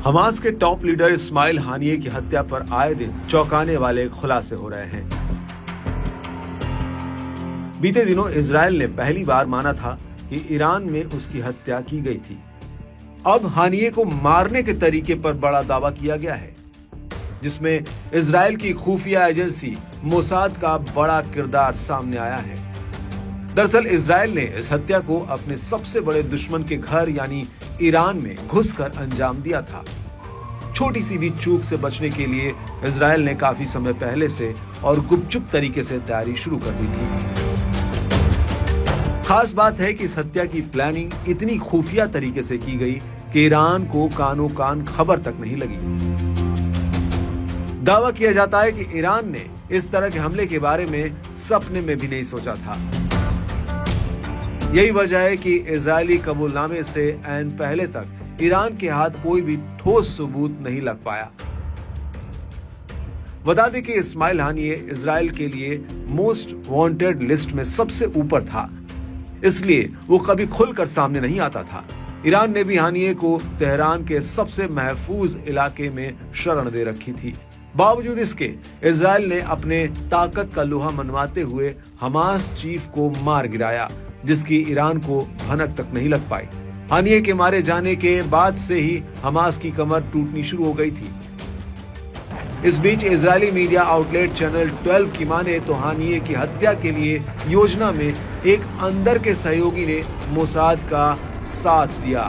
Hamas के top leader Ismail हानिये की हत्या पर आए दिन चौंकाने वाले खुलासे हो रहे हैं। बीते दिनों इजराइल ने पहली बार माना था कि ईरान में उसकी हत्या की गई थी। अब हानिये को मारने के तरीके पर बड़ा दावा किया गया है, जिसमें इजराइल की खुफिया एजेंसी मोसाद का बड़ा किरदार सामने आया है। दरअसल इजराइल ने इस हत्या को अपने सबसे बड़े दुश्मन के घर यानी ईरान में घुसकर अंजाम दिया था। छोटी सी भी चूक से बचने के लिए इजराइल ने काफी समय पहले से और गुपचुप तरीके से तैयारी शुरू कर दी थी। खास बात है कि इस हत्या की प्लानिंग इतनी खुफिया तरीके से की गई कि ईरान को कानो कान खबर तक नहीं लगी। दावा किया जाता है कि ईरान ने इस तरह के हमले के बारे में सपने में भी नहीं सोचा था। यही वजह है कि इजरायली कबूलनामे से ऐन पहले तक ईरान के हाथ कोई भी ठोस सबूत नहीं लग पाया। बता दें कि इस्माइल हानिये इजराइल के लिए मोस्ट वांटेड लिस्ट में सबसे ऊपर था, इसलिए वो कभी खुलकर सामने नहीं आता था। ईरान ने भी हानिये को तेहरान के सबसे महफूज इलाके में शरण दे रखी थी। बावजूद इसके इजराइल ने अपने ताकत का लोहा मनवाते हुए हमास चीफ को मार गिराया, जिसकी ईरान को भनक तक नहीं लग पाई। हानिये के मारे जाने के बाद से ही हमास की कमर टूटनी शुरू हो गई थी। इस बीच इजरायली मीडिया आउटलेट चैनल 12 की माने तो हानिये की हत्या के लिए योजना में एक अंदर के सहयोगी ने मोसाद का साथ दिया।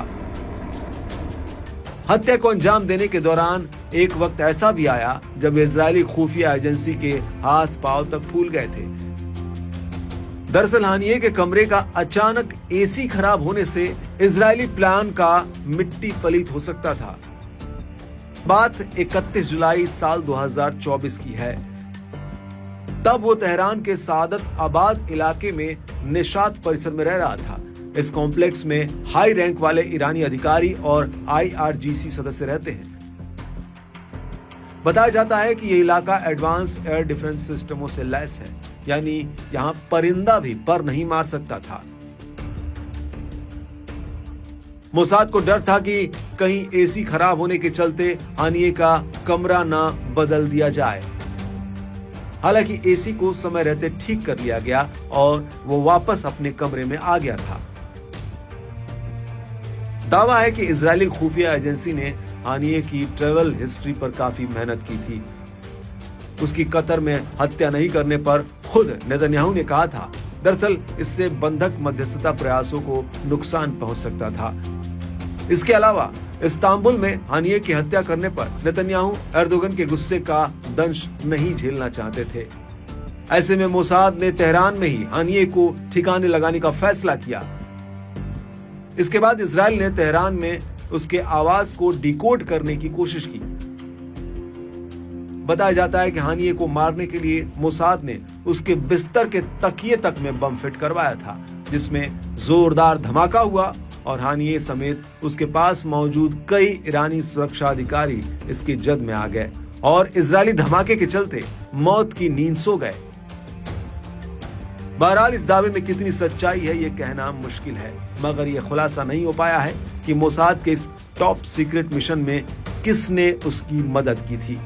हत्या को अंजाम देने के दौरान एक वक्त ऐसा भी आया जब इजरायली खुफिया एजेंसी के हाथ पांव तक फूल गए थे। दरअसल हानिये के कमरे का अचानक एसी खराब होने से इजरायली प्लान का मिट्टी पलीत हो सकता था। बात 31 जुलाई साल 2024 की है। तब वो तेहरान के सादत आबाद इलाके में निशात परिसर में रह रहा था। इस कॉम्प्लेक्स में हाई रैंक वाले ईरानी अधिकारी और IRGC सदस्य रहते हैं। बताया जाता है कि यह इलाका एडवांस एयर डिफेंस सिस्टमों से लैस है, यानी यहां परिंदा भी पर नहीं मार सकता था। मोसाद को डर था कि कहीं एसी खराब होने के चलते हानिये का कमरा न बदल दिया जाए। हालांकि एसी को समय रहते ठीक कर लिया गया और वो वापस अपने कमरे में आ गया था। दावा है कि इजरायली खुफिया एजेंसी ने हानिये की ट्रेवल हिस्ट्री पर काफी मेहनत की थी। उसकी कतर में हत्या नहीं करने पर खुद नेतन्याहू ने कहा था। दरअसल इससे बंधक मध्यस्थता प्रयासों को नुकसान पहुंच सकता था। इसके अलावा इस्तांबुल में हानिये की हत्या करने पर नेतन्याहू एर्दोगन के गुस्से का दंश नहीं झेलना चाहते थे। ऐसे में मोसाद ने तेहरान में ही हानिये को ठिकाने लगाने का फैसला किया। इसके बाद इजराइल ने तेहरान में उसके आवाज को डिकोड करने की कोशिश की। बताया जाता है कि हानिये को मारने के लिए मोसाद ने उसके बिस्तर के तकिए तक में बम फिट करवाया था, जिसमें जोरदार धमाका हुआ और हानिये समेत उसके पास मौजूद कई ईरानी सुरक्षा अधिकारी इसकी जद में आ गए और इजरायली धमाके के चलते मौत की नींद सो गए। बहरहाल इस दावे में कितनी सच्चाई है ये कहना मुश्किल है, मगर यह खुलासा नहीं हो पाया है कि मोसाद के इस टॉप सीक्रेट मिशन में किसने उसकी मदद की थी।